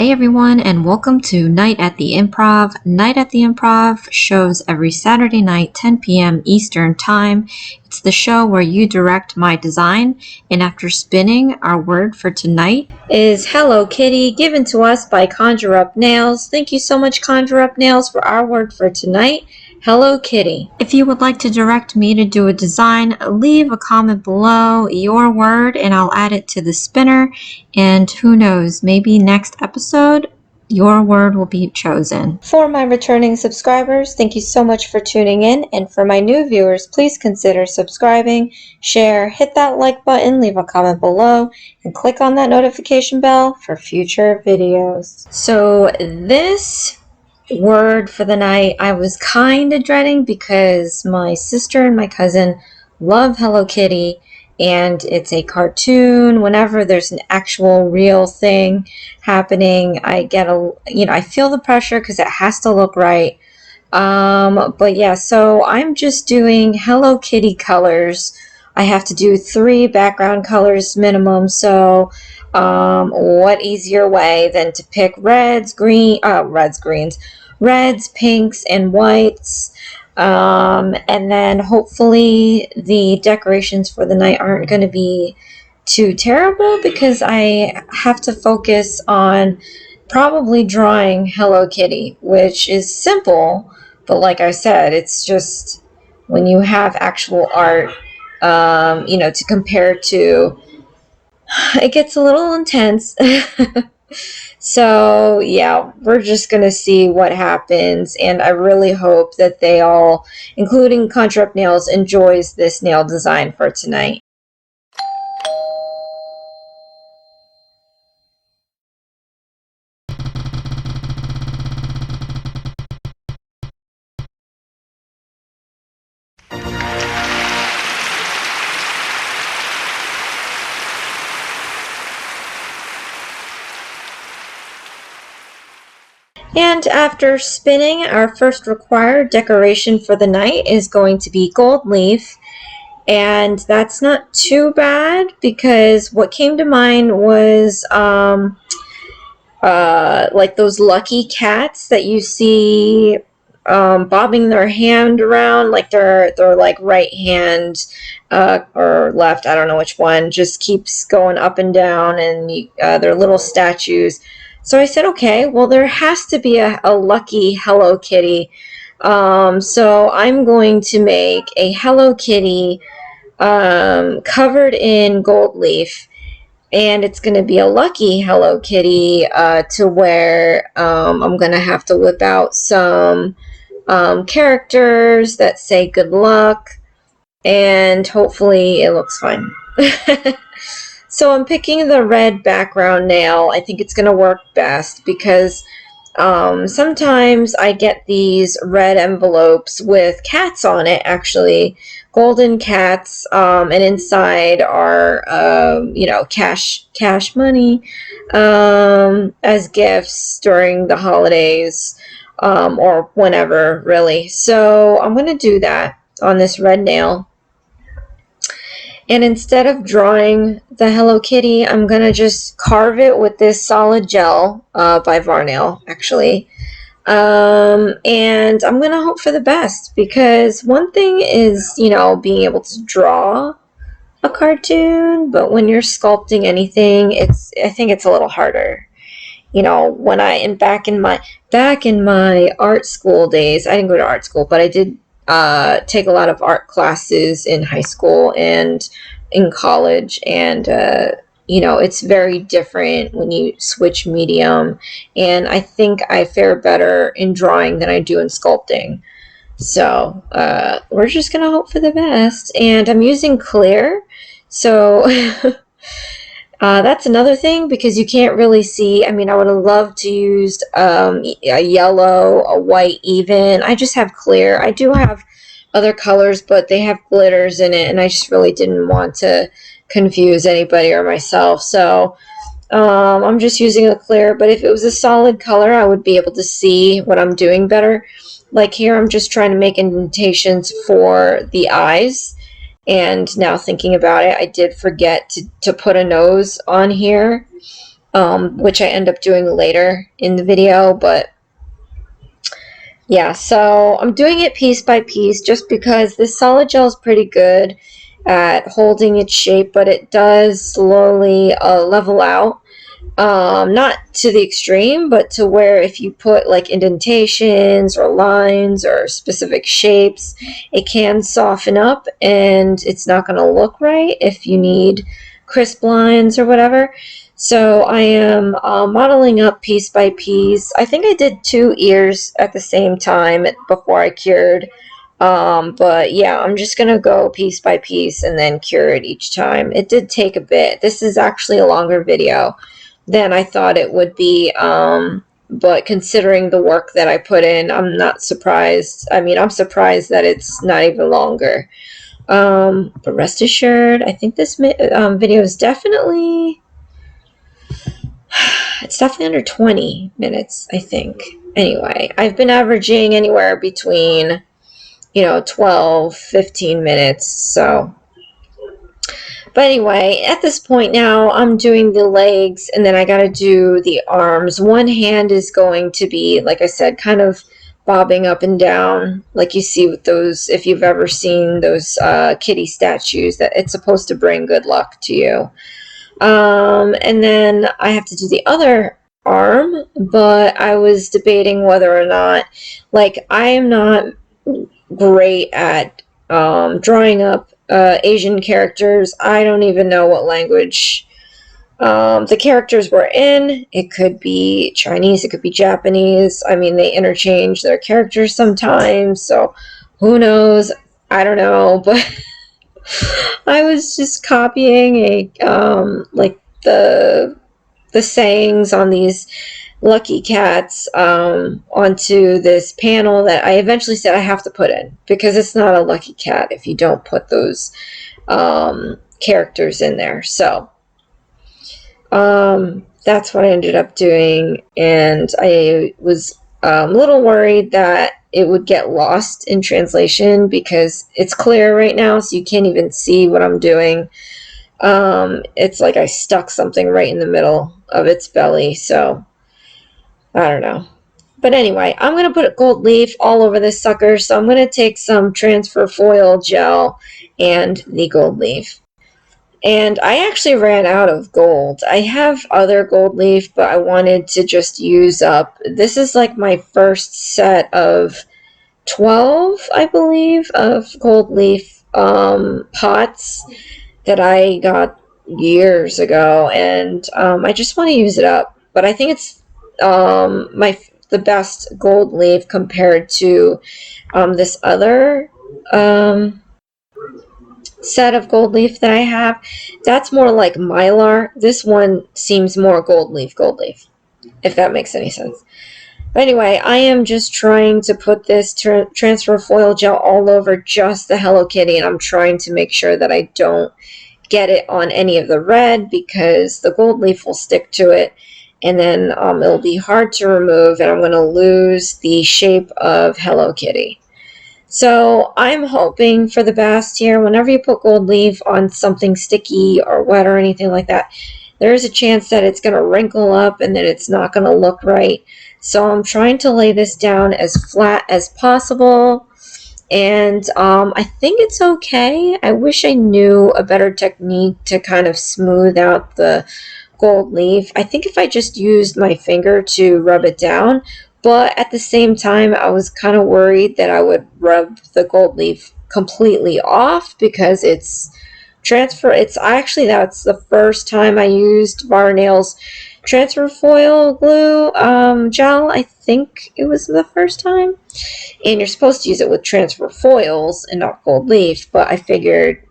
Hey everyone, and welcome to Night at the Improv. Night at the Improv shows every Saturday night, 10 p.m. Eastern Time. It's the show where you direct my design, and after spinning, our word for tonight is Hello Kitty, given to us by Conjure Up Nails. Thank you so much, Conjure Up Nails, for our word for tonight. Hello Kitty. If you would like to direct me to do a design, leave a comment below your word and I'll add it to the spinner. And who knows, maybe next episode, your word will be chosen. For my returning subscribers, thank you so much for tuning in. And for my new viewers, please consider subscribing, share, hit that like button, leave a comment below, and click on that notification bell for future videos. So this word for the night I was kind of dreading because my sister and my cousin love Hello Kitty, and it's a cartoon. Whenever there's an actual real thing happening, I get I feel the pressure because it has to look right. But yeah, so I'm just doing Hello Kitty colors. I have to do 3 background colors minimum, so what easier way than to pick reds, greens, pinks, and whites. And then hopefully the decorations for the night aren't going to be too terrible because I have to focus on probably drawing Hello Kitty, which is simple, but like I said, it's just when you have actual art, to compare to, it gets a little intense. So yeah, we're just gonna see what happens, and I really hope that they all, including Conjure Up Nails, enjoys this nail design for tonight. And after spinning, our first required decoration for the night is going to be gold leaf. And that's not too bad because what came to mind was like those lucky cats that you see bobbing their hand around, like their like right hand or left, I don't know which one, just keeps going up and down, and they're little statues. So I said, okay, well, there has to be a lucky Hello Kitty. So I'm going to make a Hello Kitty covered in gold leaf. And it's going to be a lucky Hello Kitty to where I'm going to have to whip out some characters that say good luck. And hopefully it looks fine. So I'm picking the red background nail. I think it's going to work best because sometimes I get these red envelopes with cats on it, actually. Golden cats, and inside are, cash money as gifts during the holidays or whenever, really. So I'm going to do that on this red nail. And instead of drawing the Hello Kitty, I'm going to just carve it with this solid gel by Varnail, actually. And I'm going to hope for the best because one thing is, being able to draw a cartoon, but when you're sculpting anything, I think it's a little harder. When back in my art school days, I didn't go to art school, but I did take a lot of art classes in high school and in college, and it's very different when you switch medium, and I think I fare better in drawing than I do in sculpting. So we're just gonna hope for the best, and I'm using clear, so that's another thing because you can't really see. I mean, I would have loved to use a yellow, a white even. I just have clear. I do have other colors, but they have glitters in it, and I just really didn't want to confuse anybody or myself. So I'm just using a clear, but if it was a solid color, I would be able to see what I'm doing better. Like here, I'm just trying to make indentations for the eyes. And now thinking about it, I did forget to put a nose on here. which I end up doing later in the video. But yeah, so I'm doing it piece by piece just because this solid gel is pretty good at holding its shape, but it does slowly level out. Not to the extreme, but to where if you put like indentations or lines or specific shapes, it can soften up and it's not going to look right if you need crisp lines or whatever. So I am modeling up piece by piece. I think I did 2 ears at the same time before I cured. But yeah, I'm just going to go piece by piece and then cure it each time. It did take a bit. This is actually a longer video than I thought it would be, but considering the work that I put in, I'm not surprised. I mean, I'm surprised that it's not even longer. But rest assured, I think this video is definitely, it's definitely under 20 minutes, I think. Anyway, I've been averaging anywhere between, 12, 15 minutes, so. But anyway, at this point now, I'm doing the legs, and then I got to do the arms. One hand is going to be, like I said, kind of bobbing up and down, like you see with those, if you've ever seen those kitty statues, that it's supposed to bring good luck to you. And then I have to do the other arm, but I was debating whether or not, like, I am not great at drawing up Asian characters. I don't even know what language the characters were in. It could be Chinese, it could be Japanese. I mean, they interchange their characters sometimes, so who knows? I don't know, but I was just copying like the sayings on these lucky cats onto this panel that I eventually said I have to put in, because it's not a lucky cat if you don't put those characters in there. So that's what I ended up doing, and I was a little worried that it would get lost in translation because it's clear right now, so you can't even see what I'm doing. It's like I stuck something right in the middle of its belly, so I don't know. But anyway, I'm going to put a gold leaf all over this sucker, so I'm going to take some transfer foil gel and the gold leaf. And I actually ran out of gold. I have other gold leaf, but I wanted to just use up. This is like my first set of 12, I believe, of gold leaf pots that I got years ago, and I just want to use it up. But I think it's the best gold leaf compared to this other set of gold leaf that I have. That's more like mylar. This one seems more gold leaf, if that makes any sense. But anyway, I am just trying to put this transfer foil gel all over just the Hello Kitty, and I'm trying to make sure that I don't get it on any of the red, because the gold leaf will stick to it, and then it'll be hard to remove, and I'm going to lose the shape of Hello Kitty. So I'm hoping for the best here. Whenever you put gold leaf on something sticky or wet or anything like that, there is a chance that it's going to wrinkle up and that it's not going to look right. So I'm trying to lay this down as flat as possible, and I think it's okay. I wish I knew a better technique to kind of smooth out the gold leaf. I think if I just used my finger to rub it down, but at the same time, I was kind of worried that I would rub the gold leaf completely off, because it's actually, that's the first time I used Varnail's transfer foil glue gel. I think it was the first time. And you're supposed to use it with transfer foils and not gold leaf, but I figured,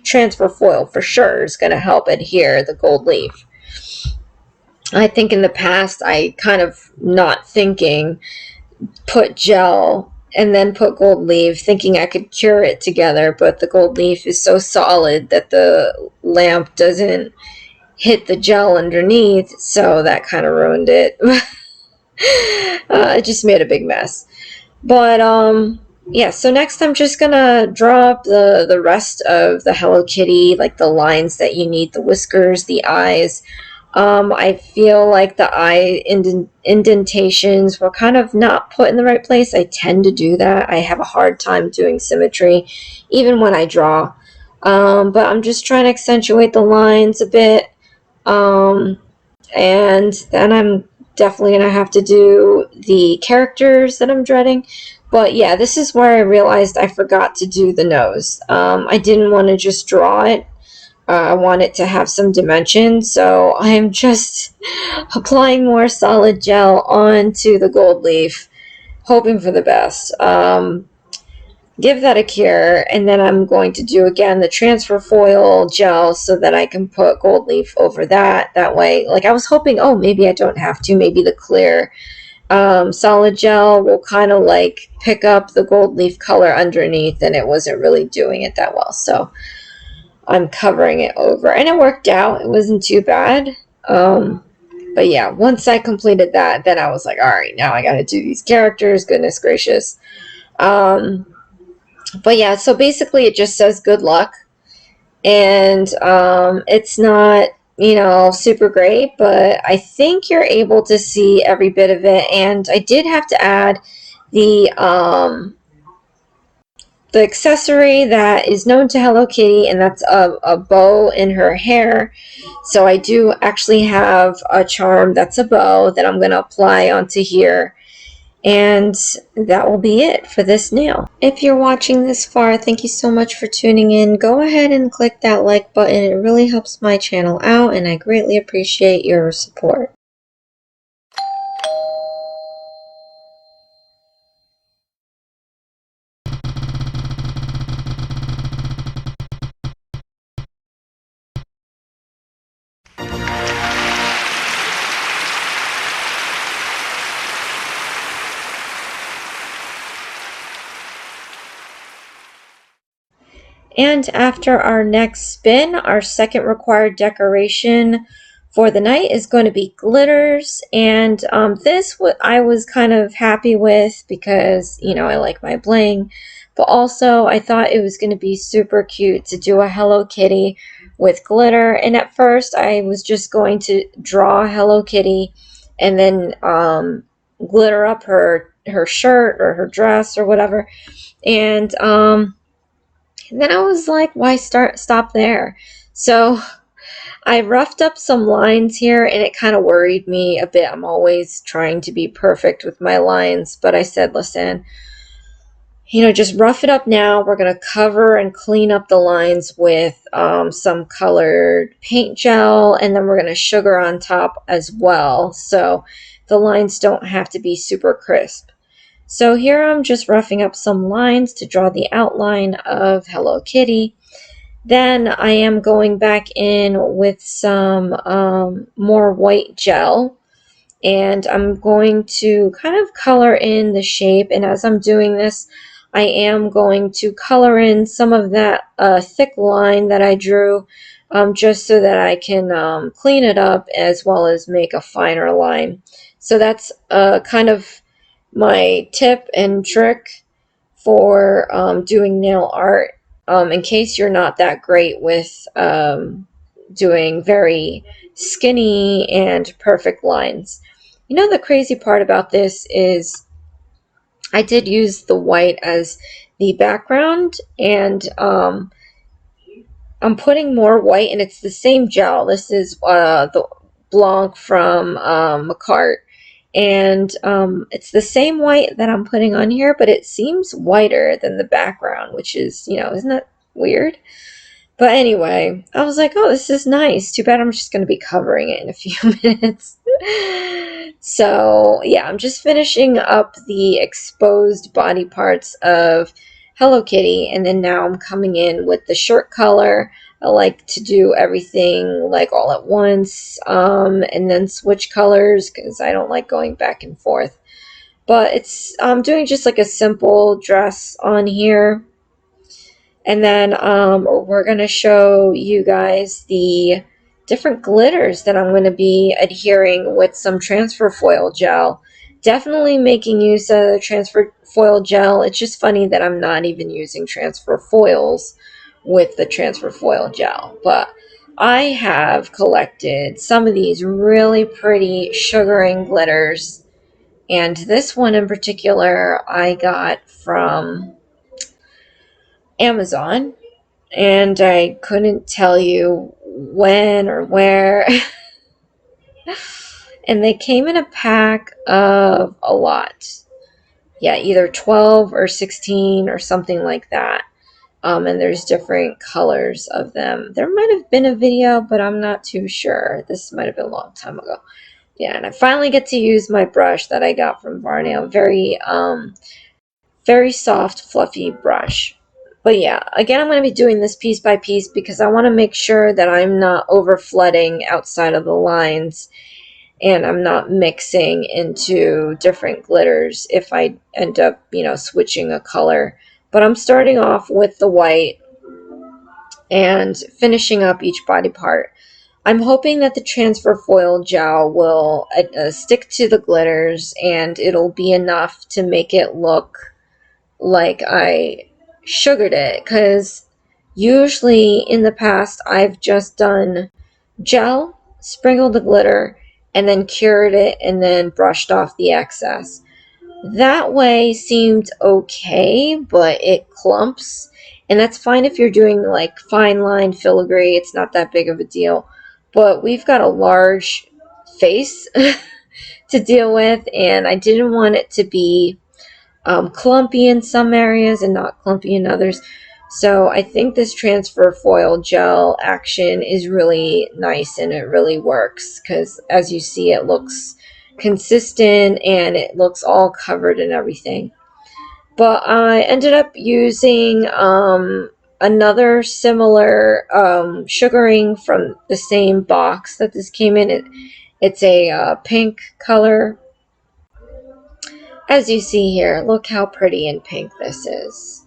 transfer foil for sure is going to help adhere the gold leaf. I think in the past, I kind of, not thinking, put gel and then put gold leaf, thinking I could cure it together, but the gold leaf is so solid that the lamp doesn't hit the gel underneath, so that kind of ruined it. It just made a big mess. But yeah, so next I'm just gonna draw up the rest of the Hello Kitty, like the lines that you need, the whiskers, the eyes. I feel like the eye indentations were kind of not put in the right place. I tend to do that. I have a hard time doing symmetry, even when I draw. But I'm just trying to accentuate the lines a bit. And then I'm definitely going to have to do the characters that I'm dreading. But yeah, this is where I realized I forgot to do the nose. I didn't want to just draw it. I want it to have some dimension, so I'm just applying more solid gel onto the gold leaf, hoping for the best. Give that a cure, and then I'm going to do again the transfer foil gel so that I can put gold leaf over that. That way, like I was hoping, oh, maybe I don't have to. Maybe the clear solid gel will kind of like pick up the gold leaf color underneath, and it wasn't really doing it that well. So I'm covering it over, and it worked out. It wasn't too bad. But yeah, once I completed that, then I was like, all right, now I got to do these characters. Goodness gracious. But yeah, so basically it just says good luck, and it's not, you know, super great, but I think you're able to see every bit of it. And I did have to add the accessory that is known to Hello Kitty, and that's a bow in her hair. So I do actually have a charm that's a bow that I'm going to apply onto here. And that will be it for this nail. If you're watching this far, thank you so much for tuning in. Go ahead and click that like button. It really helps my channel out, and I greatly appreciate your support. And after our next spin, our second required decoration for the night is going to be glitters. And this I was kind of happy with because, you know, I like my bling. But also I thought it was going to be super cute to do a Hello Kitty with glitter. And at first I was just going to draw Hello Kitty and then glitter up her shirt or her dress or whatever. And then I was like, why stop there? So I roughed up some lines here, and it kind of worried me a bit. I'm always trying to be perfect with my lines, but I said, listen, you know, just rough it up now. We're going to cover and clean up the lines with some colored paint gel, and then we're going to sugar on top as well, so the lines don't have to be super crisp. So here I'm just roughing up some lines to draw the outline of Hello Kitty. Then I am going back in with some more white gel, and I'm going to kind of color in the shape. And as I'm doing this, I am going to color in some of that thick line that I drew, just so that I can clean it up as well as make a finer line. So that's kind of my tip and trick for doing nail art, in case you're not that great with doing very skinny and perfect lines. You know, the crazy part about this is I did use the white as the background, and I'm putting more white, and it's the same gel. This is the Blanc from Macart, and it's the same white that I'm putting on here, but it seems whiter than the background, which is, you know, isn't that weird? But anyway, I was like, oh, this is nice. Too bad I'm just going to be covering it in a few minutes. So yeah, I'm just finishing up the exposed body parts of Hello Kitty, and then now I'm coming in with the shirt color. I like to do everything like all at once, and then switch colors because I don't like going back and forth. But I'm doing just like a simple dress on here. And then we're going to show you guys the different glitters that I'm going to be adhering with some transfer foil gel. Definitely making use of the transfer foil gel. It's just funny that I'm not even using transfer foils with the transfer foil gel. But I have collected some of these really pretty sugaring glitters, and this one in particular I got from Amazon, and I couldn't tell you when or where. And they came in a pack of a lot. Yeah, either 12 or 16 or something like that. And there's different colors of them. There might have been a video, but I'm not too sure. This might have been a long time ago. Yeah, and I finally get to use my brush that I got from Varnail. Very soft, fluffy brush. But yeah, again, I'm going to be doing this piece by piece because I want to make sure that I'm not over flooding outside of the lines, and I'm not mixing into different glitters if I end up, switching a color. But I'm starting off with the white and finishing up each body part. I'm hoping that the transfer foil gel will stick to the glitters, and it'll be enough to make it look like I sugared it, because usually in the past I've just done gel, sprinkled the glitter, and then cured it and then brushed off the excess. That way seemed okay, but it clumps, and that's fine if you're doing like fine line filigree. It's not that big of a deal, but we've got a large face to deal with, and I didn't want it to be clumpy in some areas and not clumpy in others. So I think this transfer foil gel action is really nice, and it really works because, as you see, it looks consistent and it looks all covered and everything. But I ended up using another similar sugaring from the same box that this came in. It's a pink color. As you see here, look how pretty in pink this is.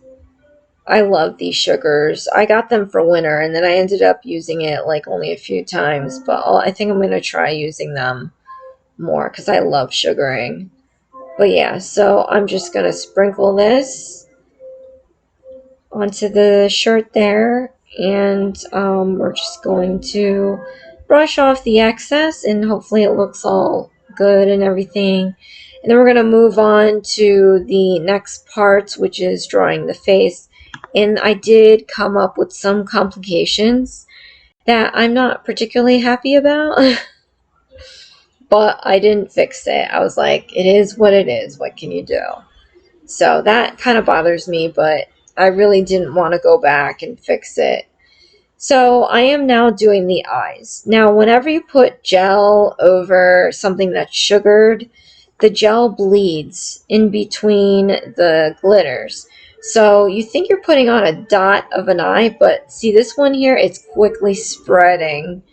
I love these sugars. I got them for winter, and then I ended up using it like only a few times, but I think I'm going to try using them more because I love sugaring. But yeah, so I'm just going to sprinkle this onto the shirt there, and we're just going to brush off the excess, and hopefully it looks all good and everything. And then we're going to move on to the next part, which is drawing the face. And I did come up with some complications that I'm not particularly happy about. But I didn't fix it. I was like, it is what it is. What can you do? So that kind of bothers me, but I really didn't want to go back and fix it. So I am now doing the eyes. Now, whenever you put gel over something that's sugared, the gel bleeds in between the glitters. So you think you're putting on a dot of an eye, but see this one here, it's quickly spreading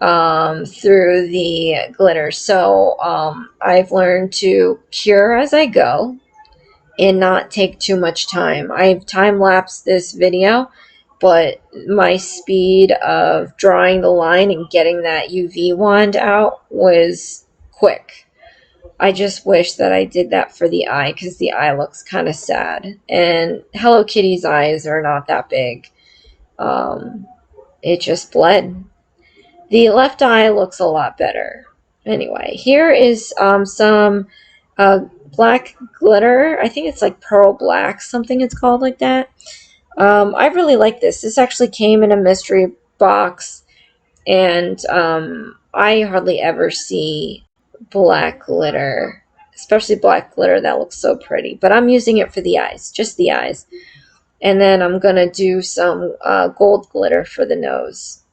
through the glitter. So I've learned to cure as I go and not take too much time. I've time-lapsed this video, but my speed of drawing the line and getting that UV wand out was quick. I just wish that I did that for the eye, because the eye looks kind of sad. And Hello Kitty's eyes are not that big. It just bled. The left eye looks a lot better. Anyway, here is some black glitter. I think it's like pearl black, something it's called like that. I really like this. This actually came in a mystery box, and I hardly ever see black glitter, especially black glitter that looks so pretty. But I'm using it for the eyes, just the eyes. And then I'm going to do some gold glitter for the nose.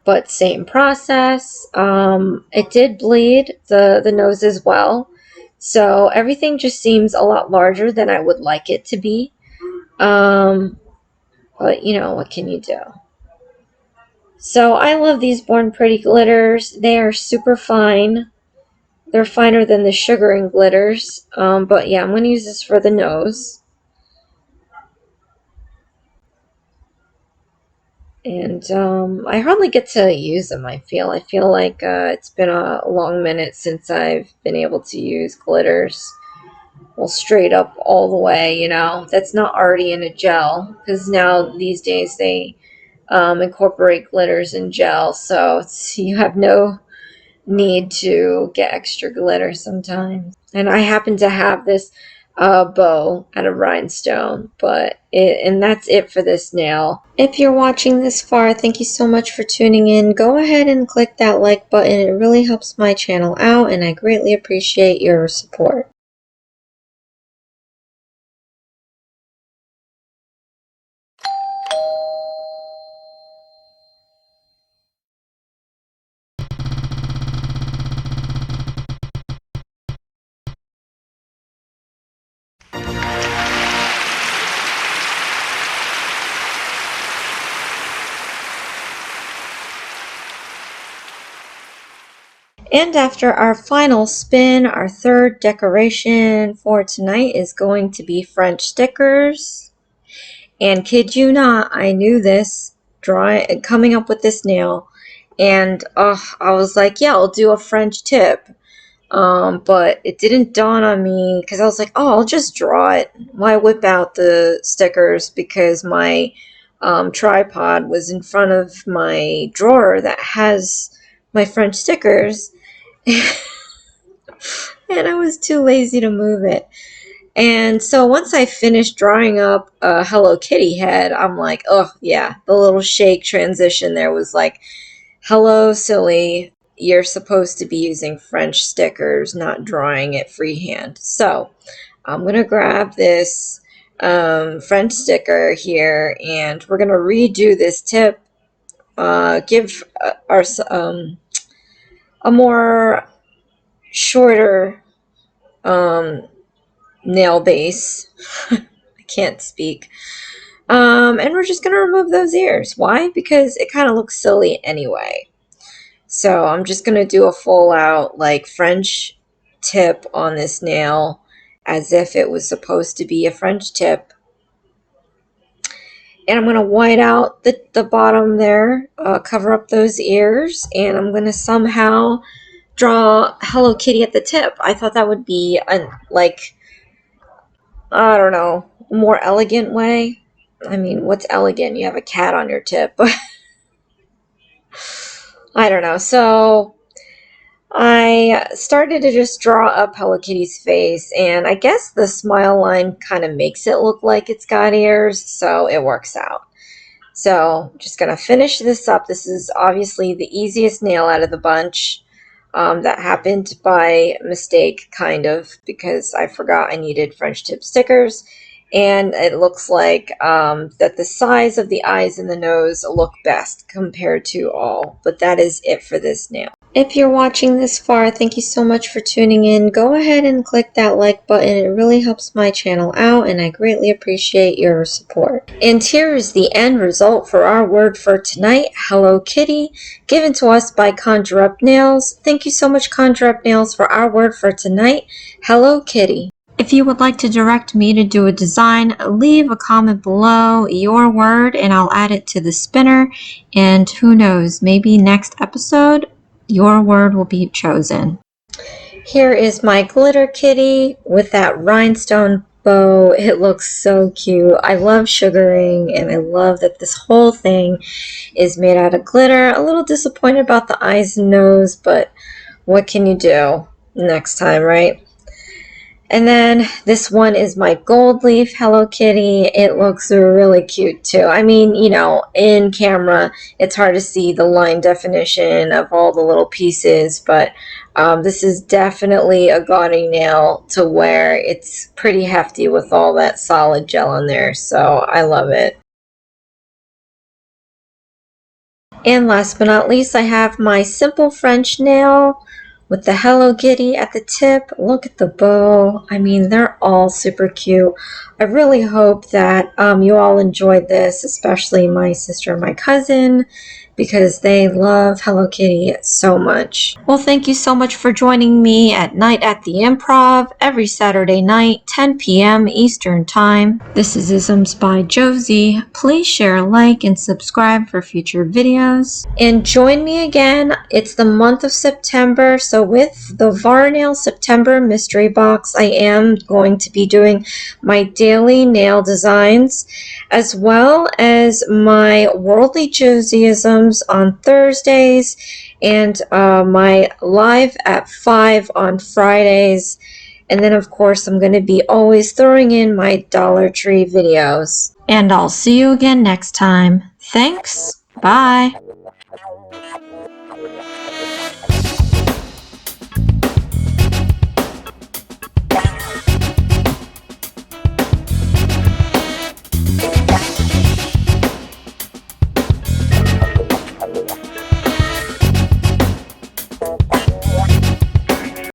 But same process. It did bleed the nose as well. So everything just seems a lot larger than I would like it to be. But you know, what can you do? So I love these Born Pretty glitters. They are super fine. They're finer than the sugaring glitters. But yeah, I'm going to use this for the nose. And I hardly get to use them, I feel like it's been a long minute since I've been able to use glitters. Well, straight up all the way, you know, that's not already in a gel, because now these days they incorporate glitters and gel, so you have no need to get extra glitter sometimes. And I happen to have this bow out of rhinestone, and that's it for this nail. If you're watching this far, thank you so much for tuning in. Go ahead and click that like button. It really helps my channel out, and I greatly appreciate your support. And after our final spin, our third decoration for tonight is going to be French stickers. And kid you not, I knew this coming up with this nail, and I was like, yeah, I'll do a French tip. But it didn't dawn on me because I was like, oh, I'll just draw it. Why whip out the stickers? Because my tripod was in front of my drawer that has my French stickers. And I was too lazy to move it. And so once I finished drawing up a Hello Kitty head, I'm like, oh yeah, the little shake transition there was like, hello, silly. You're supposed to be using French stickers, not drawing it freehand. So I'm going to grab this French sticker here, and we're going to redo this tip, give our a more shorter nail base. I can't speak. And we're just going to remove those ears. Why? Because it kind of looks silly anyway. So I'm just going to do a full out like French tip on this nail as if it was supposed to be a French tip. And I'm going to white out the bottom there, cover up those ears, and I'm going to somehow draw Hello Kitty at the tip. I thought that would be like, I don't know, a more elegant way. I mean, what's elegant? You have a cat on your tip. I don't know. So I started to just draw up Hello Kitty's face, and I guess the smile line kind of makes it look like it's got ears, so it works out. So I'm just going to finish this up. This is obviously the easiest nail out of the bunch. That happened by mistake, kind of, because I forgot I needed French tip stickers. And it looks like that the size of the eyes and the nose look best compared to all. But that is it for this nail. If you're watching this far, thank you so much for tuning in. Go ahead and click that like button. It really helps my channel out, and I greatly appreciate your support. And here is the end result for our word for tonight, Hello Kitty, given to us by Conjure Up Nails. Thank you so much, Conjure Up Nails, for our word for tonight, Hello Kitty. If you would like to direct me to do a design, leave a comment below your word and I'll add it to the spinner. And who knows, maybe next episode, your word will be chosen. Here is my glitter kitty with that rhinestone bow. It looks so cute. I love sugaring, and I love that this whole thing is made out of glitter. A little disappointed about the eyes and nose, but what can you do next time, right? And then this one is my gold leaf Hello Kitty. It looks really cute too. I mean, you know, in camera, it's hard to see the line definition of all the little pieces, but this is definitely a gaudy nail to wear. It's pretty hefty with all that solid gel on there, so I love it. And last but not least, I have my simple French nail with the Hello Kitty at the tip. Look at the bow. I mean, they're all super cute. I really hope that you all enjoyed this, especially my sister and my cousin, because they love Hello Kitty so much. Well, thank you so much for joining me at Night at the Improv every Saturday night, 10 p.m. Eastern Time. This is Isms by Josie. Please share, like, and subscribe for future videos. And join me again. It's the month of September, so with the Varnail September Mystery Box, I am going to be doing my daily nail designs, as well as my Worldly Josieisms on Thursdays, and my live at 5 on Fridays. And then, of course, I'm going to be always throwing in my Dollar Tree videos. And I'll see you again next time. Thanks. Bye.